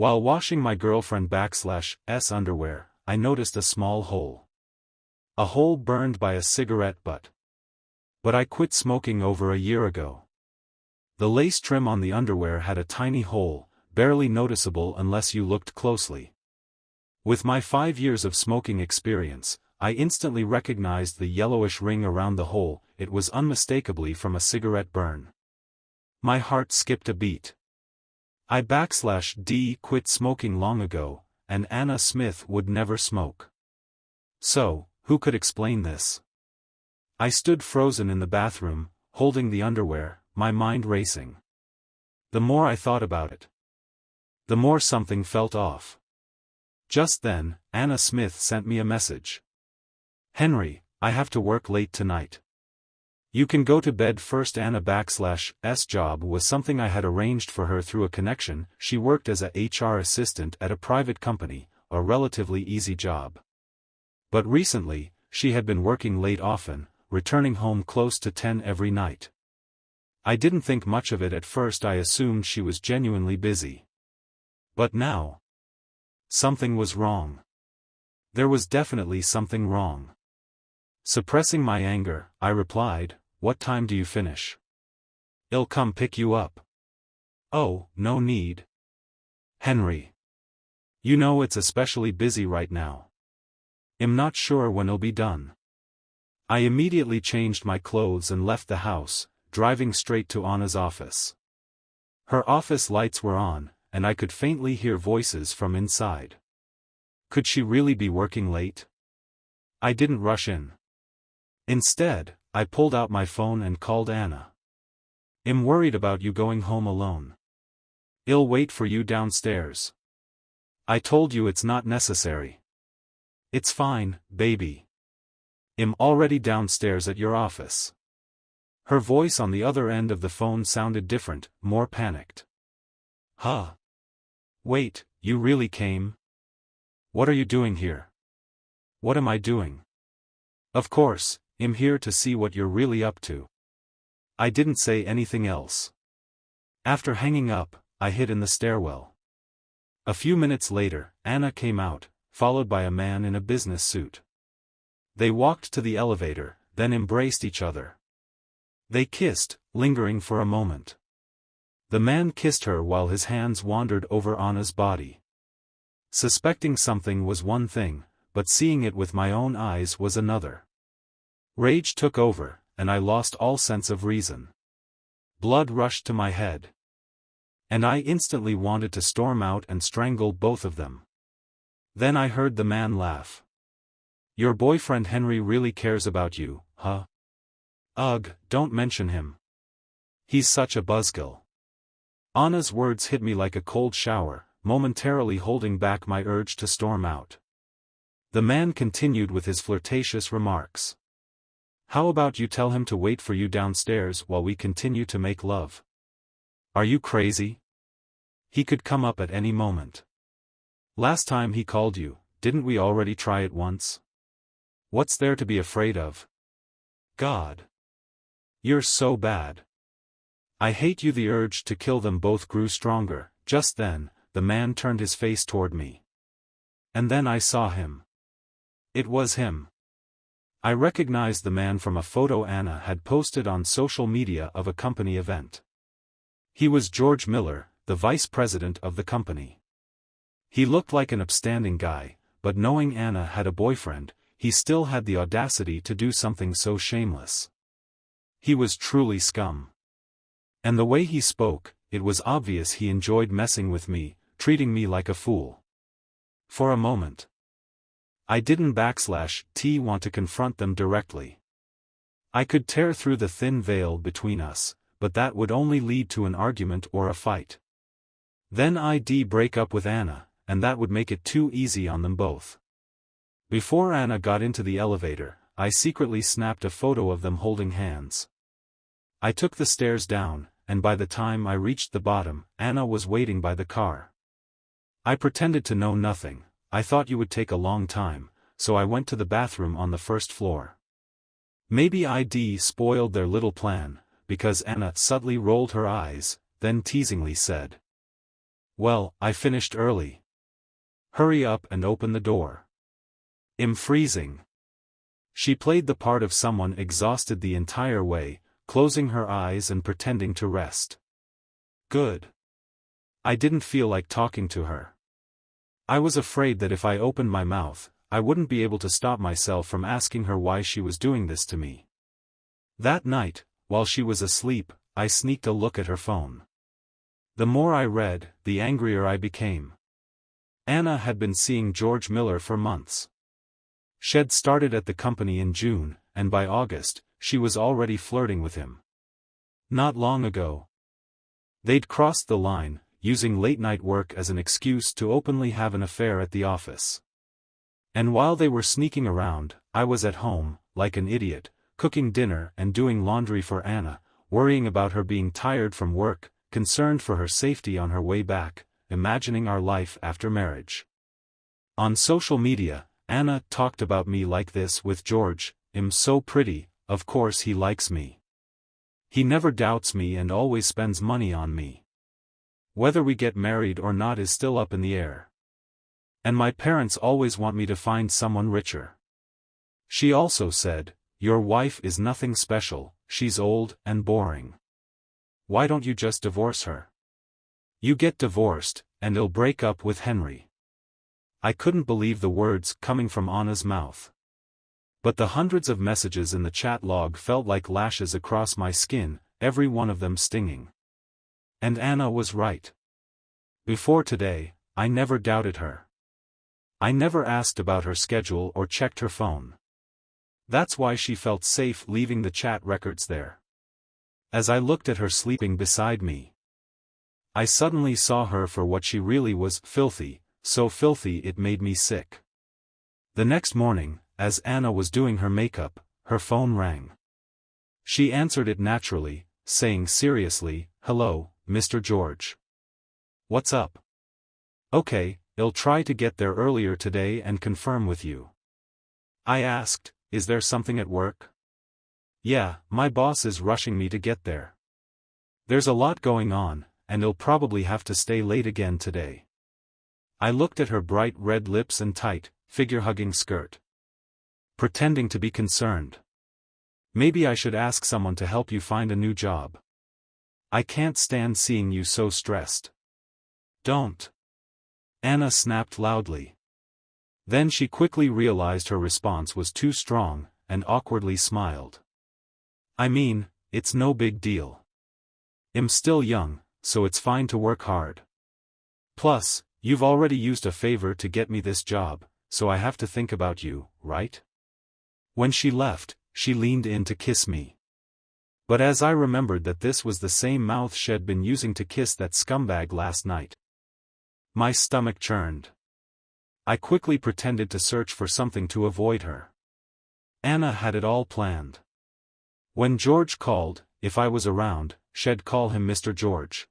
While washing my girlfriend/'s underwear, I noticed a small hole. A hole burned by a cigarette butt. But I quit smoking over a year ago. The lace trim on the underwear had a tiny hole, barely noticeable unless you looked closely. With my 5 years of smoking experience, I instantly recognized the yellowish ring around the hole. It was unmistakably from a cigarette burn. My heart skipped a beat. I/D quit smoking long ago, and Anna Smith would never smoke. So, who could explain this? I stood frozen in the bathroom, holding the underwear, my mind racing. The more I thought about it, the more something felt off. Just then, Anna Smith sent me a message. "Henry, I have to work late tonight. You can go to bed first." Anna/'s job was something I had arranged for her through a connection. She worked as a HR assistant at a private company, a relatively easy job. But recently, she had been working late often, returning home close to 10 every night. I didn't think much of it at first. I assumed she was genuinely busy. But now, something was wrong. There was definitely something wrong. Suppressing my anger, I replied, "What time do you finish? I'll come pick you up." "Oh, no need. Henry. You know it's especially busy right now. I'm not sure when it'll be done." I immediately changed my clothes and left the house, driving straight to Anna's office. Her office lights were on, and I could faintly hear voices from inside. Could she really be working late? I didn't rush in. Instead, I pulled out my phone and called Anna. "I'm worried about you going home alone. I'll wait for you downstairs." "I told you it's not necessary." "It's fine, baby. I'm already downstairs at your office." Her voice on the other end of the phone sounded different, more panicked. "Huh? Wait, you really came? What are you doing here?" "What am I doing? Of course, I'm here to see what you're really up to." I didn't say anything else. After hanging up, I hid in the stairwell. A few minutes later, Anna came out, followed by a man in a business suit. They walked to the elevator, then embraced each other. They kissed, lingering for a moment. The man kissed her while his hands wandered over Anna's body. Suspecting something was one thing, but seeing it with my own eyes was another. Rage took over, and I lost all sense of reason. Blood rushed to my head. And I instantly wanted to storm out and strangle both of them. Then I heard the man laugh. "Your boyfriend Henry really cares about you, huh? Ugh, don't mention him. He's such a buzzkill." Anna's words hit me like a cold shower, momentarily holding back my urge to storm out. The man continued with his flirtatious remarks. "How about you tell him to wait for you downstairs while we continue to make love? Are you crazy? He could come up at any moment. Last time he called you, didn't we already try it once? What's there to be afraid of? God. You're so bad. I hate you." The urge to kill them both grew stronger. Just then, the man turned his face toward me. And then I saw him. It was him. I recognized the man from a photo Anna had posted on social media of a company event. He was George Miller, the vice president of the company. He looked like an upstanding guy, but knowing Anna had a boyfriend, he still had the audacity to do something so shameless. He was truly scum. And the way he spoke, it was obvious he enjoyed messing with me, treating me like a fool. For a moment, I didn't want to confront them directly. I could tear through the thin veil between us, but that would only lead to an argument or a fight. Then I'd break up with Anna, and that would make it too easy on them both. Before Anna got into the elevator, I secretly snapped a photo of them holding hands. I took the stairs down, and by the time I reached the bottom, Anna was waiting by the car. I pretended to know nothing. I thought you would take a long time, so I went to the bathroom on the first floor. Maybe I'd spoiled their little plan, because Anna subtly rolled her eyes, then teasingly said, Well, I finished early. Hurry up and open the door. I'm freezing. She played the part of someone exhausted the entire way, closing her eyes and pretending to rest. Good. I didn't feel like talking to her. I was afraid that if I opened my mouth, I wouldn't be able to stop myself from asking her why she was doing this to me. That night, while she was asleep, I sneaked a look at her phone. The more I read, the angrier I became. Anna had been seeing George Miller for months. She'd started at the company in June, and by August, she was already flirting with him. Not long ago, they'd crossed the line, using late-night work as an excuse to openly have an affair at the office. And while they were sneaking around, I was at home, like an idiot, cooking dinner and doing laundry for Anna, worrying about her being tired from work, concerned for her safety on her way back, imagining our life after marriage. On social media, Anna talked about me like this with George: "I'm so pretty, of course he likes me. He never doubts me and always spends money on me. Whether we get married or not is still up in the air. And my parents always want me to find someone richer." She also said, "Your wife is nothing special, she's old and boring. Why don't you just divorce her? You get divorced, and you'll break up with Henry." I couldn't believe the words coming from Anna's mouth. But the hundreds of messages in the chat log felt like lashes across my skin, every one of them stinging. And Anna was right. Before today, I never doubted her. I never asked about her schedule or checked her phone. That's why she felt safe leaving the chat records there. As I looked at her sleeping beside me, I suddenly saw her for what she really was: filthy, so filthy it made me sick. The next morning, as Anna was doing her makeup, her phone rang. She answered it naturally, saying seriously, "Hello, Mr. George. What's up?" "Okay, I'll try to get there earlier today and confirm with you." I asked, "Is there something at work?" "Yeah, my boss is rushing me to get there. There's a lot going on, and I'll probably have to stay late again today." I looked at her bright red lips and tight, figure-hugging skirt, pretending to be concerned. "Maybe I should ask someone to help you find a new job. I can't stand seeing you so stressed." "Don't." Anna snapped loudly. Then she quickly realized her response was too strong, and awkwardly smiled. "I mean, it's no big deal. I'm still young, so it's fine to work hard. Plus, you've already used a favor to get me this job, so I have to think about you, right?" When she left, she leaned in to kiss me. But as I remembered that this was the same mouth she'd been using to kiss that scumbag last night, my stomach churned. I quickly pretended to search for something to avoid her. Anna had it all planned. When George called, if I was around, she'd call him Mr. George.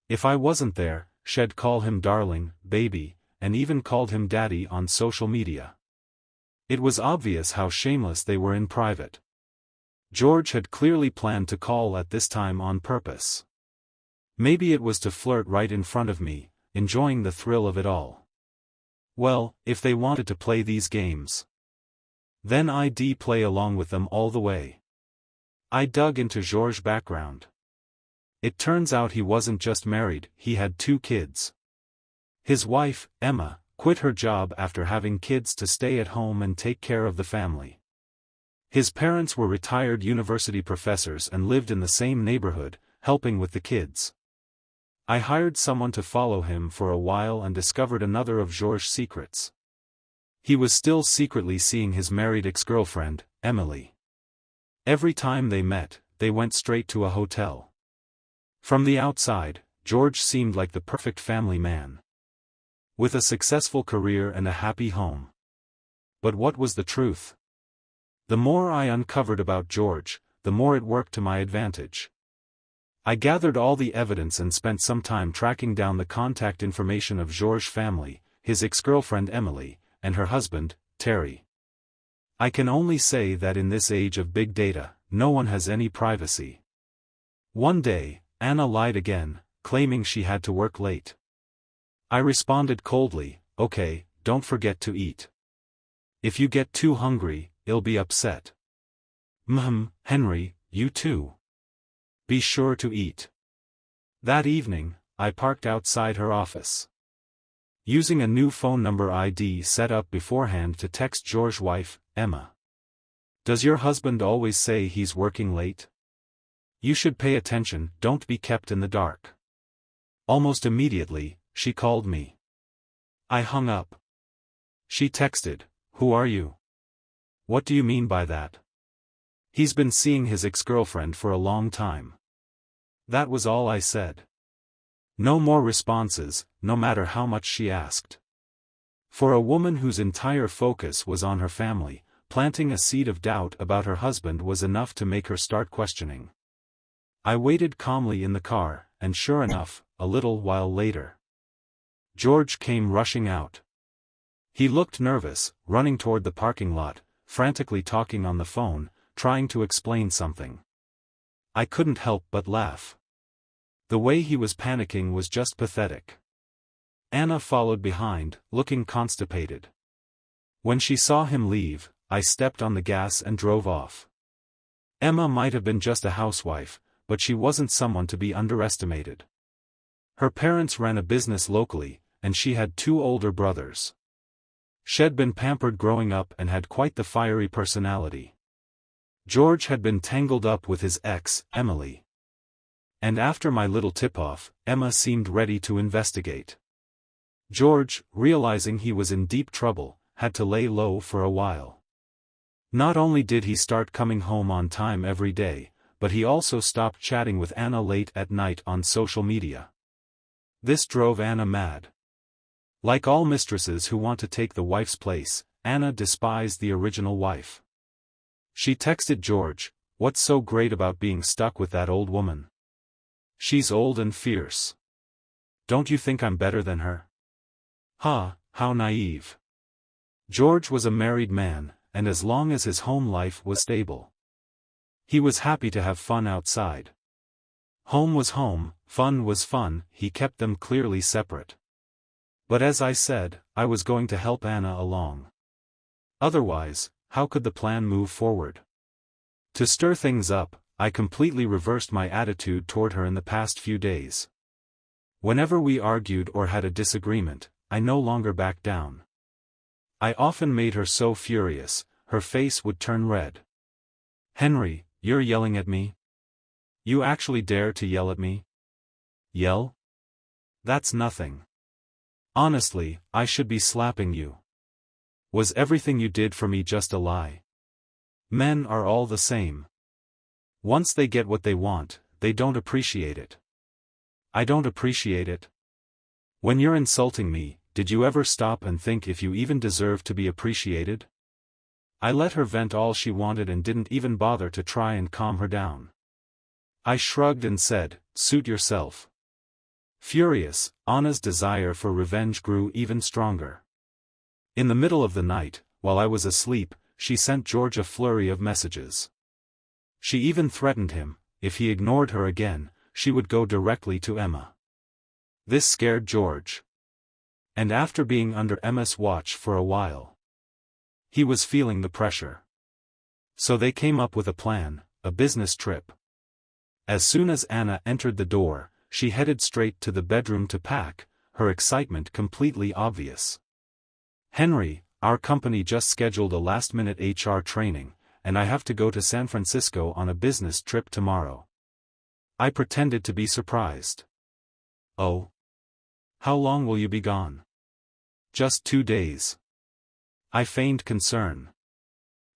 If I wasn't there, she'd call him darling, baby, and even called him daddy on social media. It was obvious how shameless they were in private. George had clearly planned to call at this time on purpose. Maybe it was to flirt right in front of me, enjoying the thrill of it all. Well, if they wanted to play these games, then I'd play along with them all the way. I dug into George's background. It turns out he wasn't just married, he had 2 kids. His wife, Emma, quit her job after having kids to stay at home and take care of the family. His parents were retired university professors and lived in the same neighborhood, helping with the kids. I hired someone to follow him for a while and discovered another of George's secrets. He was still secretly seeing his married ex-girlfriend, Emily. Every time they met, they went straight to a hotel. From the outside, George seemed like the perfect family man, with a successful career and a happy home. But what was the truth? The more I uncovered about George, the more it worked to my advantage. I gathered all the evidence and spent some time tracking down the contact information of George's family, his ex-girlfriend Emily, and her husband, Terry. I can only say that in this age of big data, no one has any privacy. One day, Anna lied again, claiming she had to work late. I responded coldly, okay, don't forget to eat. If you get too hungry, I'll be upset. Henry, you too. Be sure to eat. That evening, I parked outside her office. Using a new phone number ID set up beforehand to text George's wife, Emma. Does your husband always say he's working late? You should pay attention, don't be kept in the dark. Almost immediately, she called me. I hung up. She texted, who are you? What do you mean by that? He's been seeing his ex-girlfriend for a long time. That was all I said. No more responses, no matter how much she asked. For a woman whose entire focus was on her family, planting a seed of doubt about her husband was enough to make her start questioning. I waited calmly in the car, and sure enough, a little while later, George came rushing out. He looked nervous, running toward the parking lot, frantically talking on the phone, trying to explain something. I couldn't help but laugh. The way he was panicking was just pathetic. Anna followed behind, looking constipated. When she saw him leave, I stepped on the gas and drove off. Emma might have been just a housewife, but she wasn't someone to be underestimated. Her parents ran a business locally, and she had 2 older brothers. She'd been pampered growing up and had quite the fiery personality. George had been tangled up with his ex, Emily. And after my little tip-off, Emma seemed ready to investigate. George, realizing he was in deep trouble, had to lay low for a while. Not only did he start coming home on time every day, but he also stopped chatting with Anna late at night on social media. This drove Anna mad. Like all mistresses who want to take the wife's place, Anna despised the original wife. She texted George, "What's so great about being stuck with that old woman? She's old and fierce. Don't you think I'm better than her?" Ha, how naive. George was a married man, and as long as his home life was stable, he was happy to have fun outside. Home was home, fun was fun, he kept them clearly separate. But as I said, I was going to help Anna along. Otherwise, how could the plan move forward? To stir things up, I completely reversed my attitude toward her in the past few days. Whenever we argued or had a disagreement, I no longer backed down. I often made her so furious, her face would turn red. "Henry, you're yelling at me? You actually dare to yell at me? Yell? That's nothing. Honestly, I should be slapping you. Was everything you did for me just a lie? Men are all the same. Once they get what they want, they don't appreciate it. I don't appreciate it. When you're insulting me, did you ever stop and think if you even deserve to be appreciated?" I let her vent all she wanted and didn't even bother to try and calm her down. I shrugged and said, "Suit yourself." Furious, Anna's desire for revenge grew even stronger. In the middle of the night, while I was asleep, she sent George a flurry of messages. She even threatened him, if he ignored her again, she would go directly to Emma. This scared George. And after being under Emma's watch for a while, he was feeling the pressure. So they came up with a plan, a business trip. As soon as Anna entered the door, she headed straight to the bedroom to pack, her excitement completely obvious. "Henry, our company just scheduled a last-minute HR training, and I have to go to San Francisco on a business trip tomorrow." I pretended to be surprised. "Oh? How long will you be gone?" "Just 2 days. I feigned concern.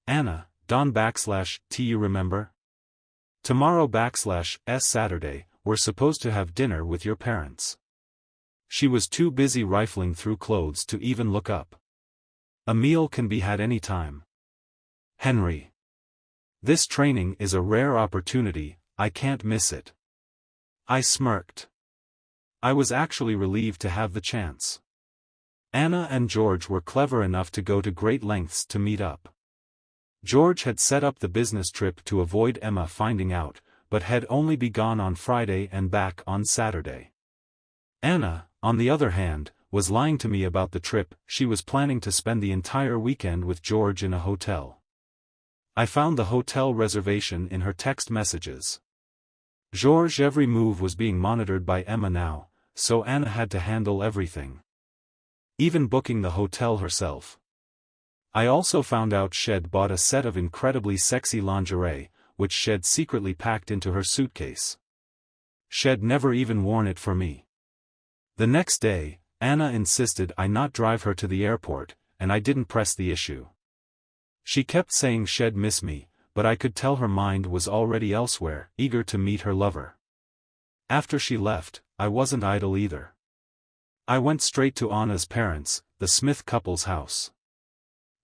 "Anna, Don/T you remember? Tomorrow/S Saturday, we're supposed to have dinner with your parents." She was too busy rifling through clothes to even look up. "A meal can be had any time." "Henry. This training is a rare opportunity, I can't miss it." I smirked. I was actually relieved to have the chance. Anna and George were clever enough to go to great lengths to meet up. George had set up the business trip to avoid Emma finding out, but had only be gone on Friday and back on Saturday. Anna, on the other hand, was lying to me about the trip. She was planning to spend the entire weekend with George in a hotel. I found the hotel reservation in her text messages. George's every move was being monitored by Emma now, so Anna had to handle everything. Even booking the hotel herself. I also found out she'd bought a set of incredibly sexy lingerie, which she'd secretly packed into her suitcase. She'd never even worn it for me. The next day, Anna insisted I not drive her to the airport, and I didn't press the issue. She kept saying she'd miss me, but I could tell her mind was already elsewhere, eager to meet her lover. After she left, I wasn't idle either. I went straight to Anna's parents', the Smith couple's house.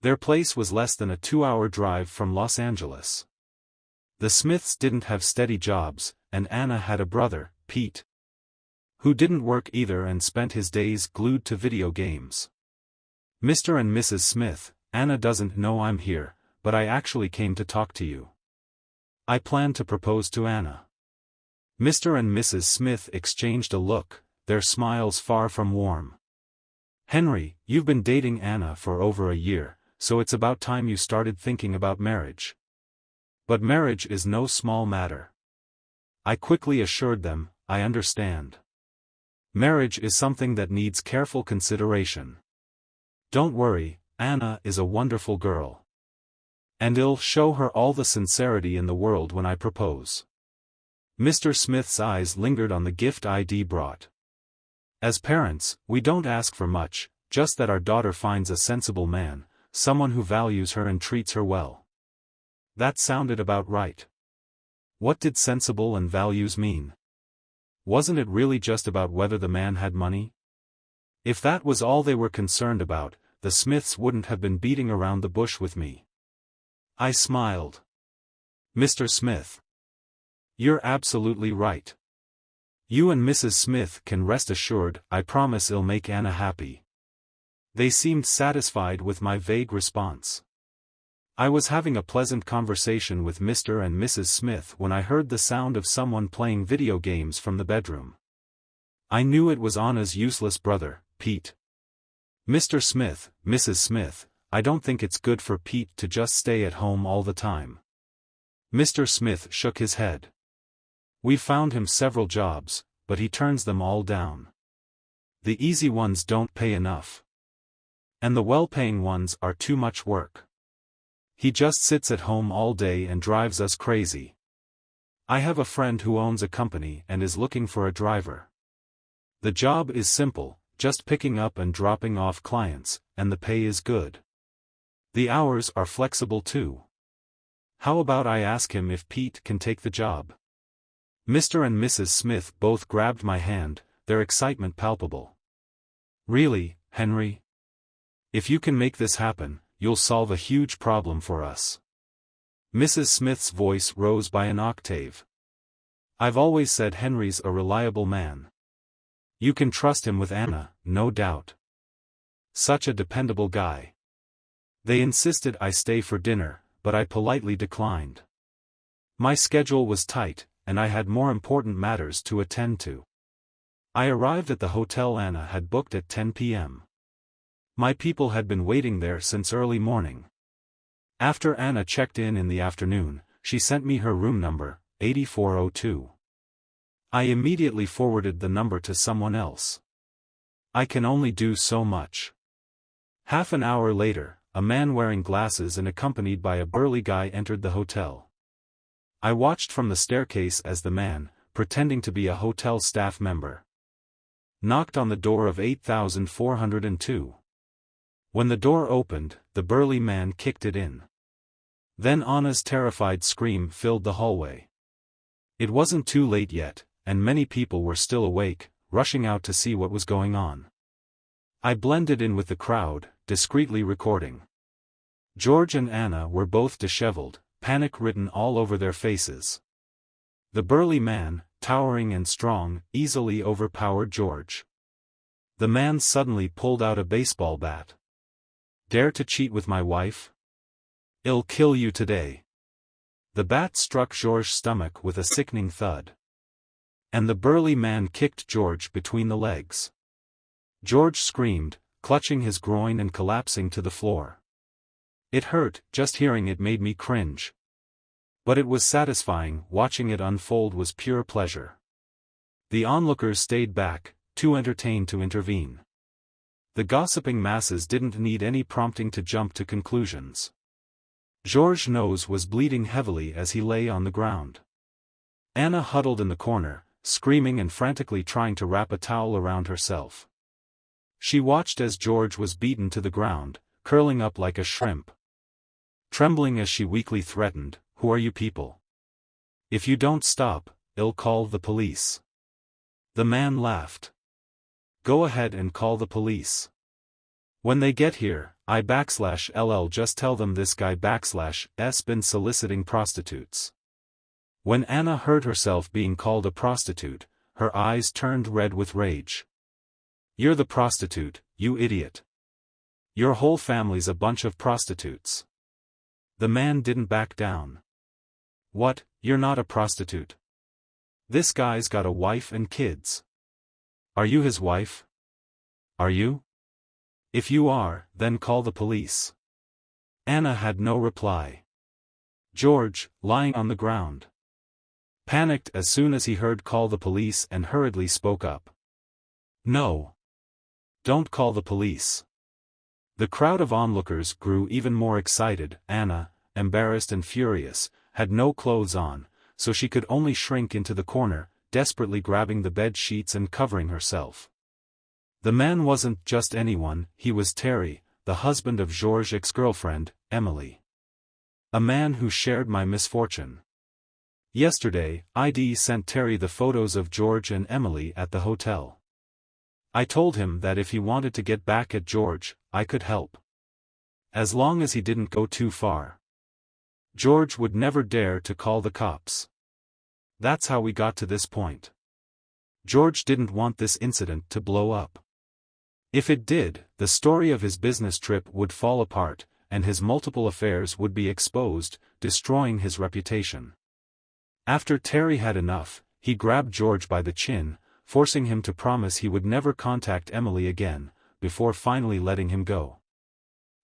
Their place was less than a 2-hour drive from Los Angeles. The Smiths didn't have steady jobs, and Anna had a brother, Pete, who didn't work either and spent his days glued to video games. Mr. and Mrs. Smith, Anna doesn't know I'm here, but I actually came to talk to you. I plan to propose to Anna. Mr. and Mrs. Smith exchanged a look, their smiles far from warm. Henry, you've been dating Anna for over a year, so it's about time you started thinking about marriage. But marriage is no small matter. I quickly assured them, I understand. Marriage is something that needs careful consideration. Don't worry, Anna is a wonderful girl. And I'll show her all the sincerity in the world when I propose. Mr. Smith's eyes lingered on the gift I'd brought. As parents, we don't ask for much, just that our daughter finds a sensible man, someone who values her and treats her well. That sounded about right. What did sensible and values mean? Wasn't it really just about whether the man had money? If that was all they were concerned about, the Smiths wouldn't have been beating around the bush with me. I smiled. Mr. Smith. You're absolutely right. You and Mrs. Smith can rest assured, I promise I'll make Anna happy. They seemed satisfied with my vague response. I was having a pleasant conversation with Mr. and Mrs. Smith when I heard the sound of someone playing video games from the bedroom. I knew it was Anna's useless brother, Pete. Mr. Smith, Mrs. Smith, I don't think it's good for Pete to just stay at home all the time. Mr. Smith shook his head. We've found him several jobs, but he turns them all down. The easy ones don't pay enough. And the well-paying ones are too much work. He just sits at home all day and drives us crazy. I have a friend who owns a company and is looking for a driver. The job is simple, just picking up and dropping off clients, and the pay is good. The hours are flexible too. How about I ask him if Pete can take the job? Mr. and Mrs. Smith both grabbed my hand, their excitement palpable. Really, Henry? If you can make this happen, you'll solve a huge problem for us. Mrs. Smith's voice rose by an octave. I've always said Henry's a reliable man. You can trust him with Anna, no doubt. Such a dependable guy. They insisted I stay for dinner, but I politely declined. My schedule was tight, and I had more important matters to attend to. I arrived at the hotel Anna had booked at 10 p.m. My people had been waiting there since early morning. After Anna checked in the afternoon, she sent me her room number, 8402. I immediately forwarded the number to someone else. I can only do so much. Half an hour later, a man wearing glasses and accompanied by a burly guy entered the hotel. I watched from the staircase as the man, pretending to be a hotel staff member, knocked on the door of 8402. When the door opened, the burly man kicked it in. Then Anna's terrified scream filled the hallway. It wasn't too late yet, and many people were still awake, rushing out to see what was going on. I blended in with the crowd, discreetly recording. George and Anna were both disheveled, panic written all over their faces. The burly man, towering and strong, easily overpowered George. The man suddenly pulled out a baseball bat. Dare to cheat with my wife? I'll kill you today. The bat struck George's stomach with a sickening thud. And the burly man kicked George between the legs. George screamed, clutching his groin and collapsing to the floor. It hurt, just hearing it made me cringe. But it was satisfying, watching it unfold was pure pleasure. The onlookers stayed back, too entertained to intervene. The gossiping masses didn't need any prompting to jump to conclusions. George's nose was bleeding heavily as he lay on the ground. Anna huddled in the corner, screaming and frantically trying to wrap a towel around herself. She watched as George was beaten to the ground, curling up like a shrimp. Trembling as she weakly threatened, "Who are you people? If you don't stop, I'll call the police." The man laughed. "Go ahead and call the police. When they get here, I/LL just tell them this guy/'s been soliciting prostitutes." When Anna heard herself being called a prostitute, her eyes turned red with rage. "You're the prostitute, you idiot. Your whole family's a bunch of prostitutes." The man didn't back down. "What, you're not a prostitute? This guy's got a wife and kids. Are you his wife? Are you? If you are, then call the police." Anna had no reply. George, lying on the ground, panicked as soon as he heard "call the police" and hurriedly spoke up. "No. Don't call the police." The crowd of onlookers grew even more excited. Anna, embarrassed and furious, had no clothes on, so she could only shrink into the corner, desperately grabbing the bed sheets and covering herself. The man wasn't just anyone, he was Terry, the husband of George's ex-girlfriend, Emily. A man who shared my misfortune. Yesterday, I'd sent Terry the photos of George and Emily at the hotel. I told him that if he wanted to get back at George, I could help. As long as he didn't go too far. George would never dare to call the cops. That's how we got to this point. George didn't want this incident to blow up. If it did, the story of his business trip would fall apart, and his multiple affairs would be exposed, destroying his reputation. After Terry had enough, he grabbed George by the chin, forcing him to promise he would never contact Emily again, before finally letting him go.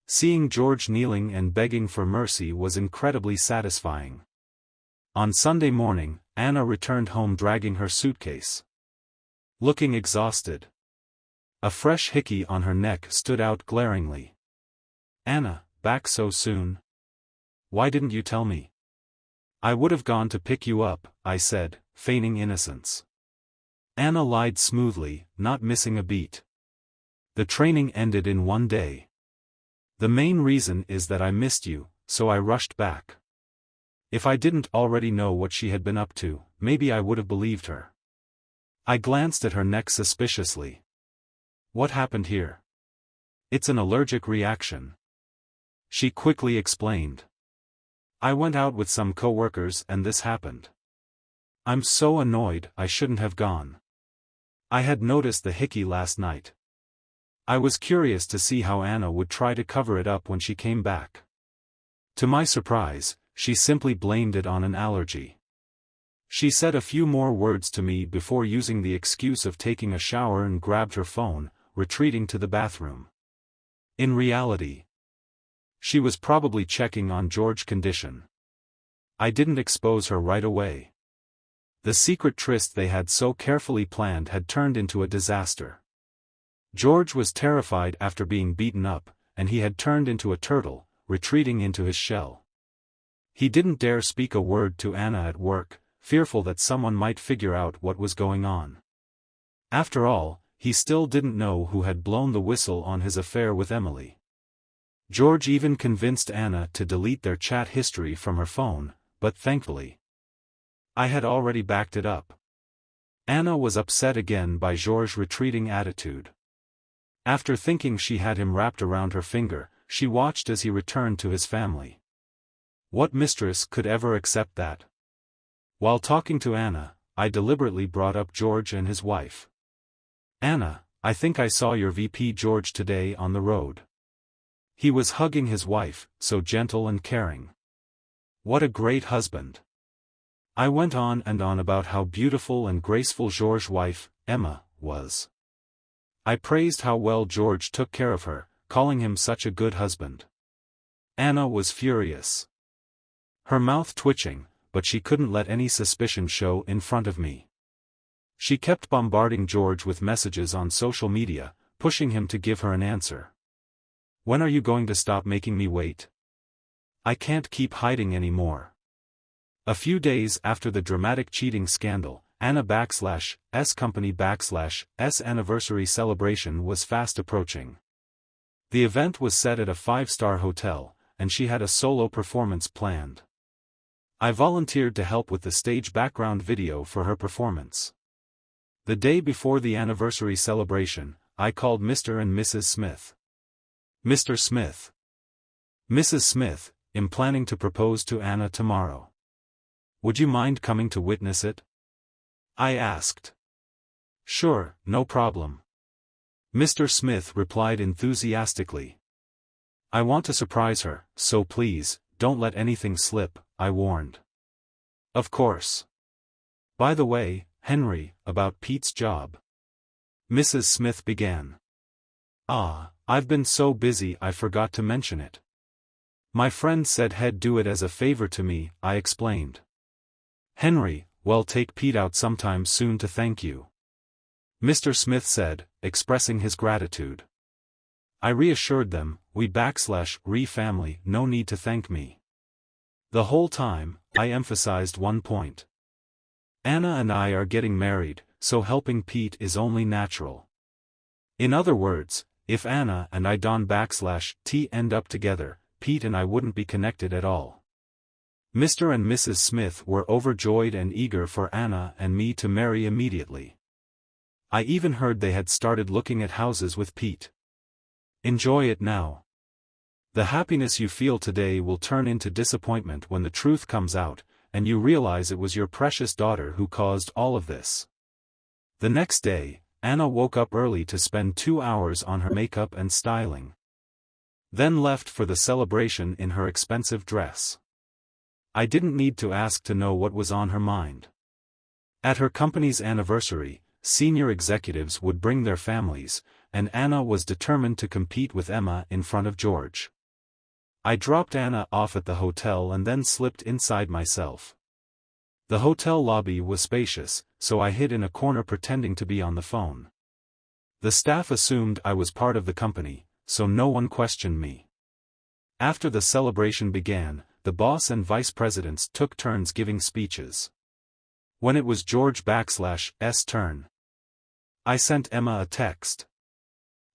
Seeing George kneeling and begging for mercy was incredibly satisfying. On Sunday morning, Anna returned home dragging her suitcase. Looking exhausted. A fresh hickey on her neck stood out glaringly. "Anna, back so soon? Why didn't you tell me?" "I would have gone to pick you up," I said, feigning innocence. Anna lied smoothly, not missing a beat. "The training ended in one day. The main reason is that I missed you, so I rushed back." If I didn't already know what she had been up to, maybe I would have believed her. I glanced at her neck suspiciously. "What happened here?" "It's an allergic reaction," she quickly explained. "I went out with some coworkers and this happened. I'm so annoyed, I shouldn't have gone. I had noticed the hickey last night. I was curious to see how Anna would try to cover it up when she came back. To my surprise, she simply blamed it on an allergy. She said a few more words to me before using the excuse of taking a shower and grabbed her phone, retreating to the bathroom. In reality, she was probably checking on George's condition. I didn't expose her right away. The secret tryst they had so carefully planned had turned into a disaster. George was terrified after being beaten up, and he had turned into a turtle, retreating into his shell. He didn't dare speak a word to Anna at work, fearful that someone might figure out what was going on. After all, he still didn't know who had blown the whistle on his affair with Emily. George even convinced Anna to delete their chat history from her phone, but thankfully, I had already backed it up. Anna was upset again by George's retreating attitude. After thinking she had him wrapped around her finger, she watched as he returned to his family. What mistress could ever accept that? While talking to Anna, I deliberately brought up George and his wife. "Anna, I think I saw your VP George today on the road. He was hugging his wife, so gentle and caring. What a great husband." I went on and on about how beautiful and graceful George's wife, Emma, was. I praised how well George took care of her, calling him such a good husband. Anna was furious. Her mouth twitching, but she couldn't let any suspicion show in front of me. She kept bombarding George with messages on social media, pushing him to give her an answer. When are you going to stop making me wait? I can't keep hiding anymore. A few days after the dramatic cheating scandal, Anna/'s company/'s anniversary celebration was fast approaching. The event was set at a 5-star hotel, and she had a solo performance planned. I volunteered to help with the stage background video for her performance. The day before the anniversary celebration, I called Mr. and Mrs. Smith. Mr. Smith. Mrs. Smith, I'm planning to propose to Anna tomorrow. Would you mind coming to witness it? I asked. Sure, no problem. Mr. Smith replied enthusiastically. I want to surprise her, so please, don't let anything slip, I warned. Of course. By the way, Henry, about Pete's job. Mrs. Smith began. I've been so busy I forgot to mention it. My friend said he'd do it as a favor to me, I explained. Henry, well, take Pete out sometime soon to thank you. Mr. Smith said, expressing his gratitude. I reassured them, we/re family, no need to thank me. The whole time, I emphasized one point. Anna and I are getting married, so helping Pete is only natural. In other words, if Anna and I Don/T end up together, Pete and I wouldn't be connected at all. Mr. and Mrs. Smith were overjoyed and eager for Anna and me to marry immediately. I even heard they had started looking at houses with Pete. Enjoy it now. The happiness you feel today will turn into disappointment when the truth comes out, and you realize it was your precious daughter who caused all of this. The next day, Anna woke up early to spend 2 hours on her makeup and styling. Then left for the celebration in her expensive dress. I didn't need to ask to know what was on her mind. At her company's anniversary, senior executives would bring their families, and Anna was determined to compete with Emma in front of George. I dropped Anna off at the hotel and then slipped inside myself. The hotel lobby was spacious, so I hid in a corner pretending to be on the phone. The staff assumed I was part of the company, so no one questioned me. After the celebration began, the boss and vice presidents took turns giving speeches. When it was George/'s turn, I sent Emma a text.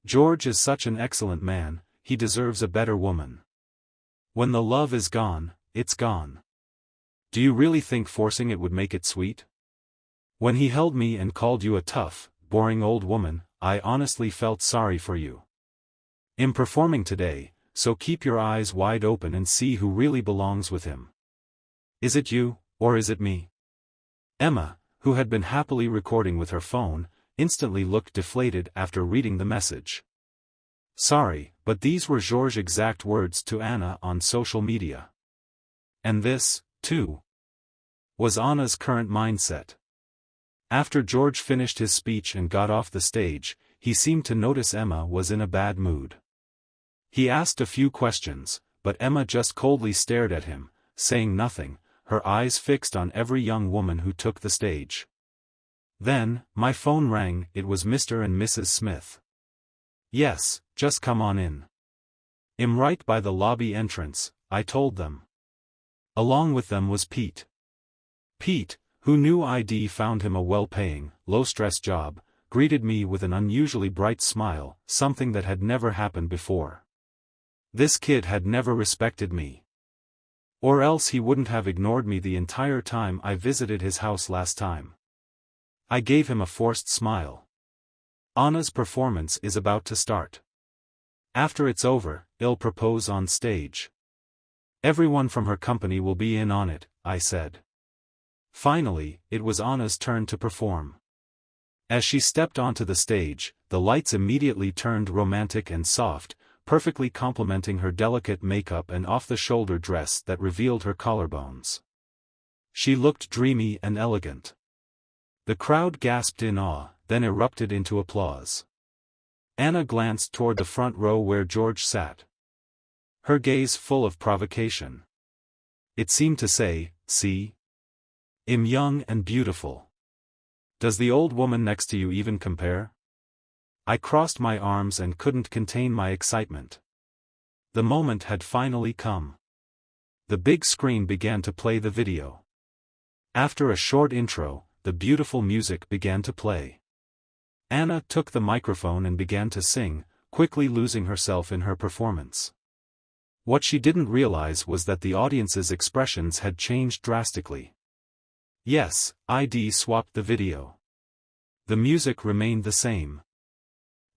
George is such an excellent man, he deserves a better woman. When the love is gone, it's gone. Do you really think forcing it would make it sweet? When he held me and called you a tough, boring old woman, I honestly felt sorry for you. I'm performing today, so keep your eyes wide open and see who really belongs with him. Is it you, or is it me? Emma, who had been happily recording with her phone, instantly looked deflated after reading the message. Sorry, but these were George's exact words to Anna on social media. And this, too, was Anna's current mindset. After George finished his speech and got off the stage, he seemed to notice Emma was in a bad mood. He asked a few questions, but Emma just coldly stared at him, saying nothing, her eyes fixed on every young woman who took the stage. Then, my phone rang. It was Mr. and Mrs. Smith. Yes, just come on in. I'm right by the lobby entrance, I told them. Along with them was Pete. Pete, who knew I'd found him a well-paying, low-stress job, greeted me with an unusually bright smile, something that had never happened before. This kid had never respected me. Or else he wouldn't have ignored me the entire time I visited his house last time. I gave him a forced smile. Anna's performance is about to start. After it's over, I'll propose on stage. Everyone from her company will be in on it, I said. Finally, it was Anna's turn to perform. As she stepped onto the stage, the lights immediately turned romantic and soft, perfectly complementing her delicate makeup and off-the-shoulder dress that revealed her collarbones. She looked dreamy and elegant. The crowd gasped in awe, then erupted into applause. Anna glanced toward the front row where George sat. Her gaze full of provocation. It seemed to say, "See? I'm young and beautiful. Does the old woman next to you even compare?" I crossed my arms and couldn't contain my excitement. The moment had finally come. The big screen began to play the video. After a short intro, the beautiful music began to play. Anna took the microphone and began to sing, quickly losing herself in her performance. What she didn't realize was that the audience's expressions had changed drastically. Yes, I'd swapped the video. The music remained the same.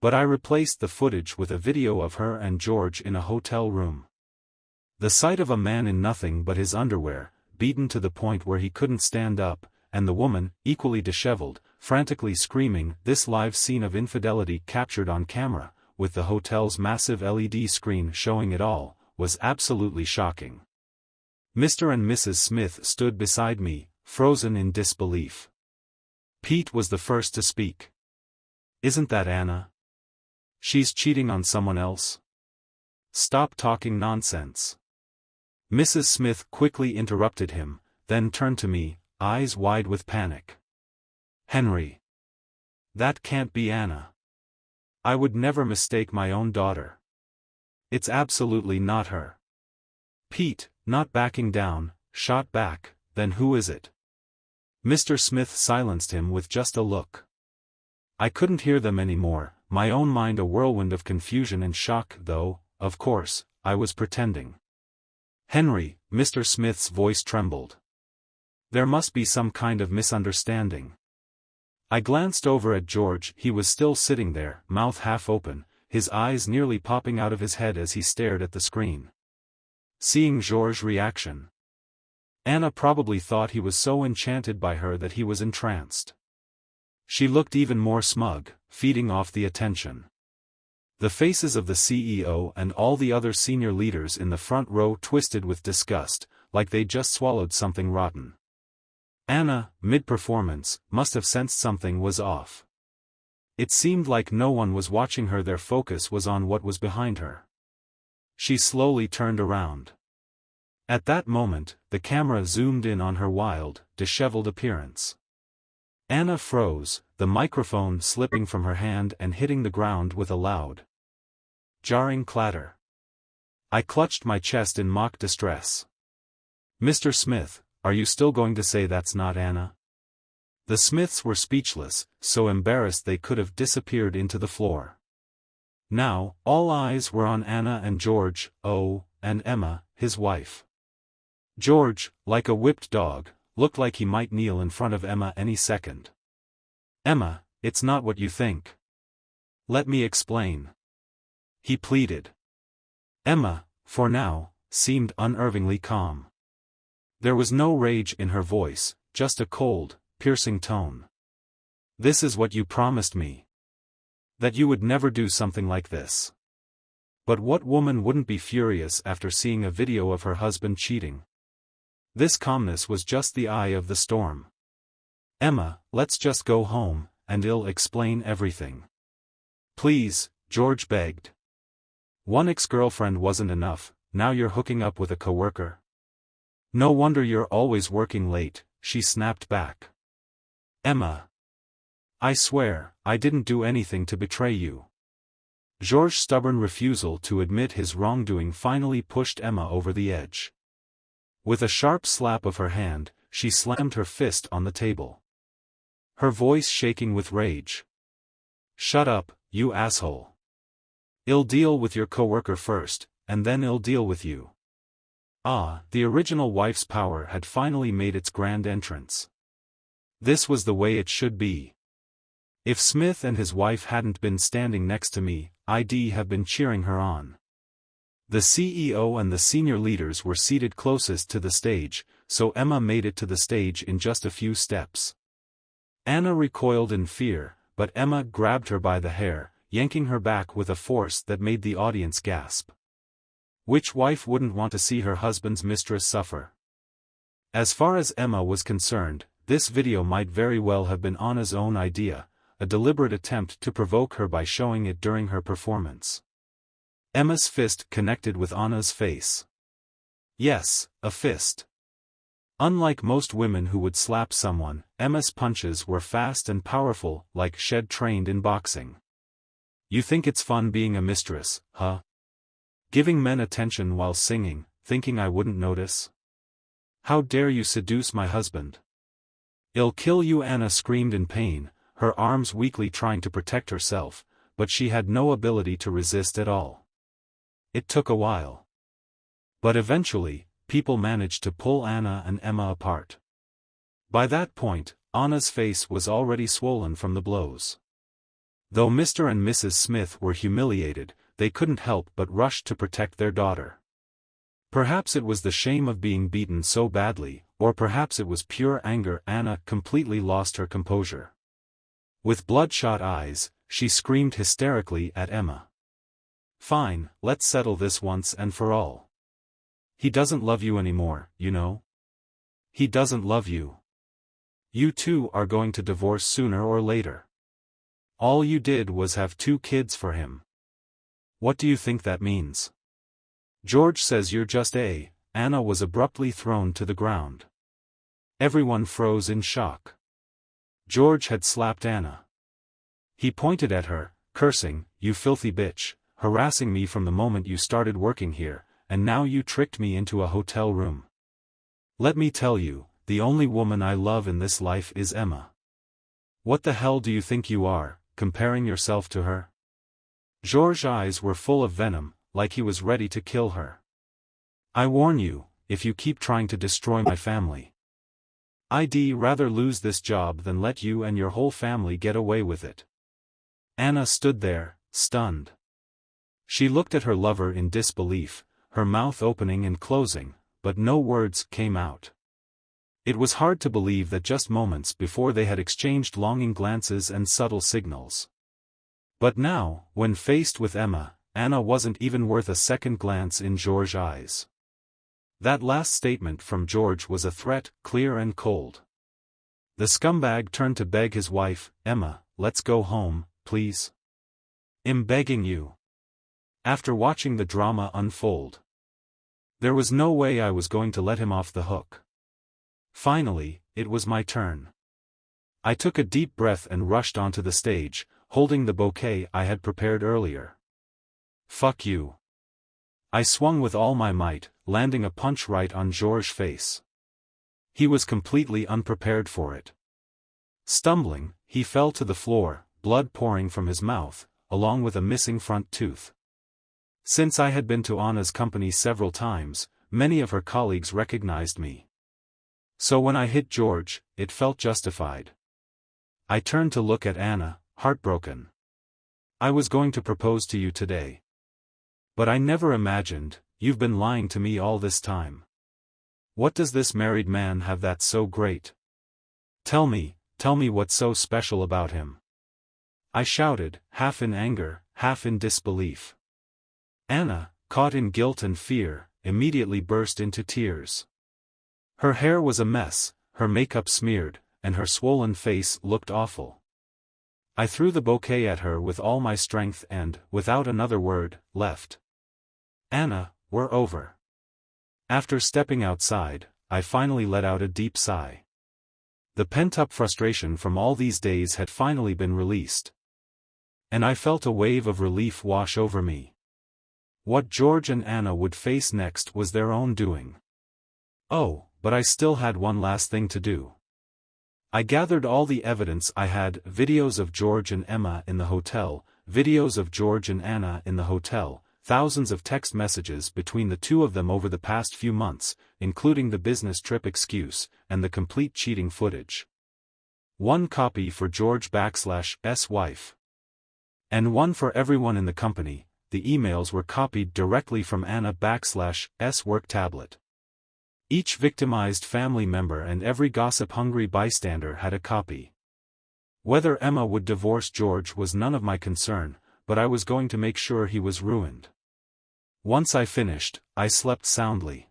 But I replaced the footage with a video of her and George in a hotel room. The sight of a man in nothing but his underwear, beaten to the point where he couldn't stand up, and the woman, equally disheveled, frantically screaming, this live scene of infidelity captured on camera, with the hotel's massive LED screen showing it all, was absolutely shocking. Mr. and Mrs. Smith stood beside me, frozen in disbelief. Pete was the first to speak. "Isn't that Anna? She's cheating on someone else. Stop talking nonsense." Mrs. Smith quickly interrupted him, then turned to me, eyes wide with panic. "Henry. That can't be Anna. I would never mistake my own daughter. It's absolutely not her." Pete, not backing down, shot back, "Then who is it?" Mr. Smith silenced him with just a look. I couldn't hear them anymore, my own mind a whirlwind of confusion and shock, though, of course, I was pretending. "Henry," Mr. Smith's voice trembled. "There must be some kind of misunderstanding." I glanced over at George. He was still sitting there, mouth half open, his eyes nearly popping out of his head as he stared at the screen. Seeing George's reaction, Anna probably thought he was so enchanted by her that he was entranced. She looked even more smug, feeding off the attention. The faces of the CEO and all the other senior leaders in the front row twisted with disgust, like they'd just swallowed something rotten. Anna, mid-performance, must have sensed something was off. It seemed like no one was watching her. Their focus was on what was behind her. She slowly turned around. At that moment, the camera zoomed in on her wild, disheveled appearance. Anna froze, the microphone slipping from her hand and hitting the ground with a loud, jarring clatter. I clutched my chest in mock distress. "Mr. Smith, are you still going to say that's not Anna?" The Smiths were speechless, so embarrassed they could have disappeared into the floor. Now, all eyes were on Anna and George, and Emma, his wife. George, like a whipped dog, looked like he might kneel in front of Emma any second. "Emma, it's not what you think. Let me explain," he pleaded. Emma, for now, seemed unnervingly calm. There was no rage in her voice, just a cold, piercing tone. "This is what you promised me. That you would never do something like this." But what woman wouldn't be furious after seeing a video of her husband cheating? This calmness was just the eye of the storm. "Emma, let's just go home, and I'll explain everything." "Please," George begged. "One ex-girlfriend wasn't enough, now you're hooking up with a coworker. No wonder you're always working late," she snapped back. "Emma. I swear, I didn't do anything to betray you." George's stubborn refusal to admit his wrongdoing finally pushed Emma over the edge. With a sharp slap of her hand, she slammed her fist on the table, her voice shaking with rage. "Shut up, you asshole. I'll deal with your coworker first, and then I'll deal with you." The original wife's power had finally made its grand entrance. This was the way it should be. If Smith and his wife hadn't been standing next to me, I'd have been cheering her on. The CEO and the senior leaders were seated closest to the stage, so Emma made it to the stage in just a few steps. Anna recoiled in fear, but Emma grabbed her by the hair, yanking her back with a force that made the audience gasp. Which wife wouldn't want to see her husband's mistress suffer? As far as Emma was concerned, this video might very well have been Anna's own idea, a deliberate attempt to provoke her by showing it during her performance. Emma's fist connected with Anna's face. Yes, a fist. Unlike most women who would slap someone, Emma's punches were fast and powerful, like Shed trained in boxing. You think it's fun being a mistress, huh? Giving men attention while singing, thinking I wouldn't notice? How dare you seduce my husband? I'll kill you, Anna screamed in pain, her arms weakly trying to protect herself, but she had no ability to resist at all. It took a while. But eventually, people managed to pull Anna and Emma apart. By that point, Anna's face was already swollen from the blows. Though Mr. and Mrs. Smith were humiliated, they couldn't help but rush to protect their daughter. Perhaps it was the shame of being beaten so badly, or perhaps it was pure anger. Anna completely lost her composure. With bloodshot eyes, she screamed hysterically at Emma. Fine, let's settle this once and for all. He doesn't love you anymore, you know. He doesn't love you. You two are going to divorce sooner or later. All you did was have 2 kids for him. What do you think that means? George says you're just a... Anna was abruptly thrown to the ground. Everyone froze in shock. George had slapped Anna. He pointed at her, cursing, "You filthy bitch, harassing me from the moment you started working here, and now you tricked me into a hotel room. Let me tell you, the only woman I love in this life is Emma. What the hell do you think you are, comparing yourself to her?" George's eyes were full of venom, like he was ready to kill her. "I warn you, if you keep trying to destroy my family, I'd rather lose this job than let you and your whole family get away with it." Anna stood there, stunned. She looked at her lover in disbelief, her mouth opening and closing, but no words came out. It was hard to believe that just moments before they had exchanged longing glances and subtle signals. But now, when faced with Emma, Anna wasn't even worth a second glance in George's eyes. That last statement from George was a threat, clear and cold. The scumbag turned to beg his wife, "Emma, let's go home, please. I'm begging you." After watching the drama unfold, there was no way I was going to let him off the hook. Finally, it was my turn. I took a deep breath and rushed onto the stage, holding the bouquet I had prepared earlier. "Fuck you." I swung with all my might, landing a punch right on George's face. He was completely unprepared for it. Stumbling, he fell to the floor, blood pouring from his mouth, along with a missing front tooth. Since I had been to Anna's company several times, many of her colleagues recognized me. So when I hit George, it felt justified. I turned to look at Anna, heartbroken. "I was going to propose to you today. But I never imagined, you've been lying to me all this time. What does this married man have that's so great? Tell me what's so special about him?" I shouted, half in anger, half in disbelief. Anna, caught in guilt and fear, immediately burst into tears. Her hair was a mess, her makeup smeared, and her swollen face looked awful. I threw the bouquet at her with all my strength and, without another word, left. "Anna, we're over." After stepping outside, I finally let out a deep sigh. The pent-up frustration from all these days had finally been released. And I felt a wave of relief wash over me. What George and Anna would face next was their own doing. Oh, but I still had one last thing to do. I gathered all the evidence I had: videos of George and Emma in the hotel, videos of George and Anna in the hotel, thousands of text messages between the two of them over the past few months, including the business trip excuse, and the complete cheating footage. One copy for George/'s wife. And one for everyone in the company. The emails were copied directly from Anna/'s work tablet. Each victimized family member and every gossip-hungry bystander had a copy. Whether Emma would divorce George was none of my concern, but I was going to make sure he was ruined. Once I finished, I slept soundly.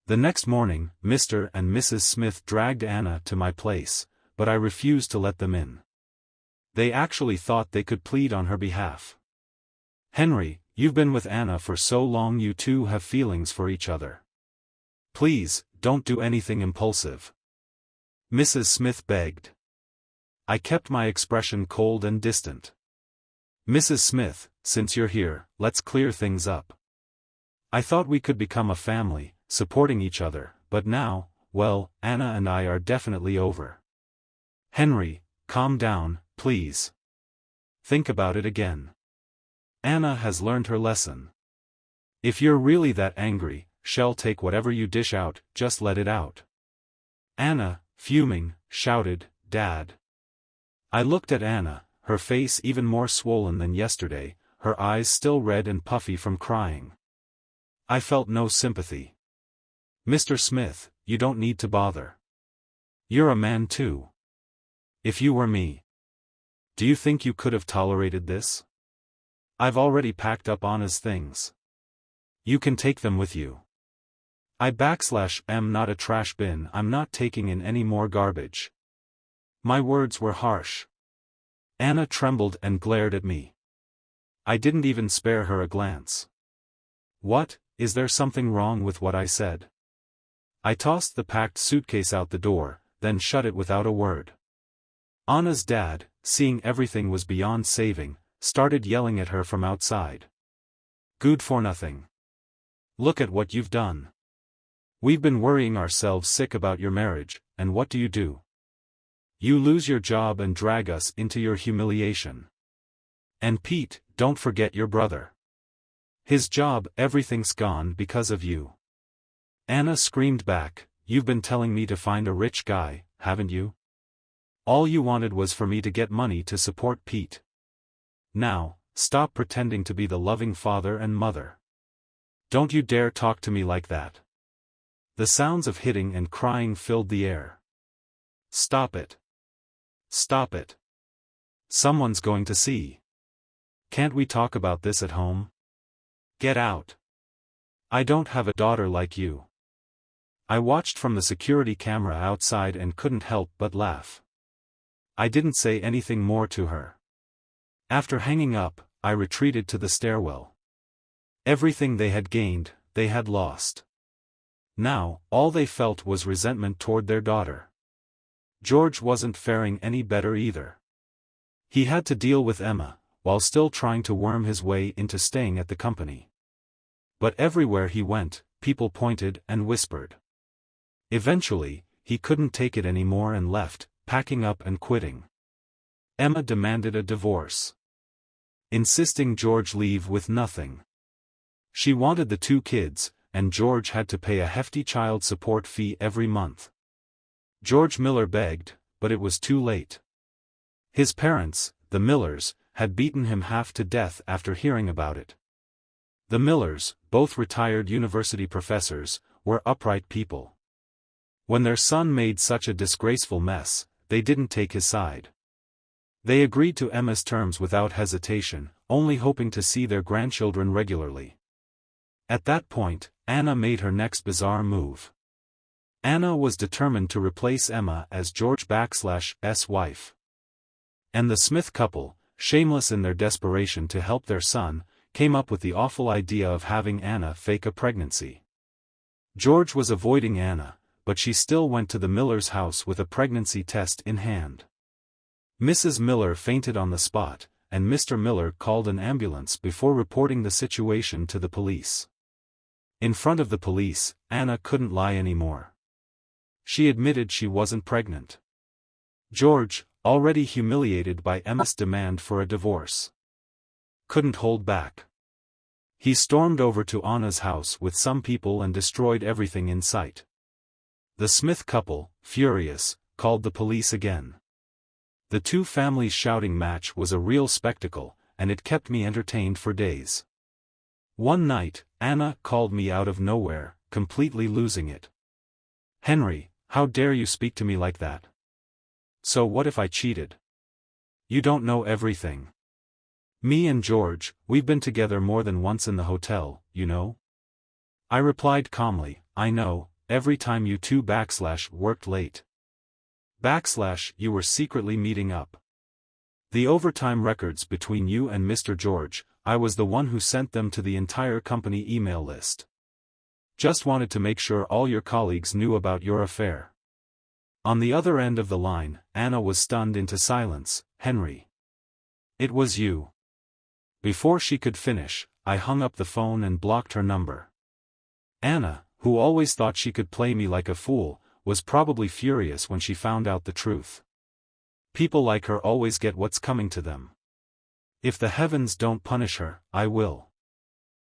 The next morning, Mr. and Mrs. Smith dragged Anna to my place, but I refused to let them in. They actually thought they could plead on her behalf. Henry, you've been with Anna for so long, you two have feelings for each other. Please, don't do anything impulsive. Mrs. Smith begged. I kept my expression cold and distant. Mrs. Smith, since you're here, let's clear things up. I thought we could become a family, supporting each other, but now, well, Anna and I are definitely over. Henry, calm down, please. Think about it again. Anna has learned her lesson. If you're really that angry, shall take whatever you dish out, just let it out. Anna, fuming, shouted, Dad. I looked at Anna, her face even more swollen than yesterday, her eyes still red and puffy from crying. I felt no sympathy. Mr. Smith, you don't need to bother. You're a man too. If you were me, do you think you could have tolerated this? I've already packed up Anna's things. You can take them with you. I'm not a trash bin, I'm not taking in any more garbage. My words were harsh. Anna trembled and glared at me. I didn't even spare her a glance. What, is there something wrong with what I said? I tossed the packed suitcase out the door, then shut it without a word. Anna's dad, seeing everything was beyond saving, started yelling at her from outside. Good for nothing. Look at what you've done. We've been worrying ourselves sick about your marriage, and what do? You lose your job and drag us into your humiliation. And Pete, don't forget your brother. His job, everything's gone because of you. Anna screamed back, you've been telling me to find a rich guy, haven't you? All you wanted was for me to get money to support Pete. Now, stop pretending to be the loving father and mother. Don't you dare talk to me like that. The sounds of hitting and crying filled the air. Stop it. Stop it. Someone's going to see. Can't we talk about this at home? Get out. I don't have a daughter like you. I watched from the security camera outside and couldn't help but laugh. I didn't say anything more to her. After hanging up, I retreated to the stairwell. Everything they had gained, they had lost. Now, all they felt was resentment toward their daughter. George wasn't faring any better either. He had to deal with Emma, while still trying to worm his way into staying at the company. But everywhere he went, people pointed and whispered. Eventually, he couldn't take it anymore and left, packing up and quitting. Emma demanded a divorce, insisting George leave with nothing. She wanted the 2 kids, and George had to pay a hefty child support fee every month. George Miller begged, but it was too late. His parents, the Millers, had beaten him half to death after hearing about it. The Millers, both retired university professors, were upright people. When their son made such a disgraceful mess, they didn't take his side. They agreed to Emma's terms without hesitation, only hoping to see their grandchildren regularly. At that point, Anna made her next bizarre move. Anna was determined to replace Emma as George's wife. And the Smith couple, shameless in their desperation to help their son, came up with the awful idea of having Anna fake a pregnancy. George was avoiding Anna, but she still went to the Miller's house with a pregnancy test in hand. Mrs. Miller fainted on the spot, and Mr. Miller called an ambulance before reporting the situation to the police. In front of the police, Anna couldn't lie anymore. She admitted she wasn't pregnant. George, already humiliated by Emma's demand for a divorce, couldn't hold back. He stormed over to Anna's house with some people and destroyed everything in sight. The Smith couple, furious, called the police again. The 2 families' shouting match was a real spectacle, and it kept me entertained for days. One night, Anna called me out of nowhere, completely losing it. Henry, how dare you speak to me like that? So what if I cheated? You don't know everything. Me and George, we've been together more than once in the hotel, you know? I replied calmly, I know, every time you 2 worked late. You were secretly meeting up. The overtime records between you and Mr. George, I was the one who sent them to the entire company email list. Just wanted to make sure all your colleagues knew about your affair. On the other end of the line, Anna was stunned into silence. Henry. It was you. Before she could finish, I hung up the phone and blocked her number. Anna, who always thought she could play me like a fool, was probably furious when she found out the truth. People like her always get what's coming to them. If the heavens don't punish her, I will.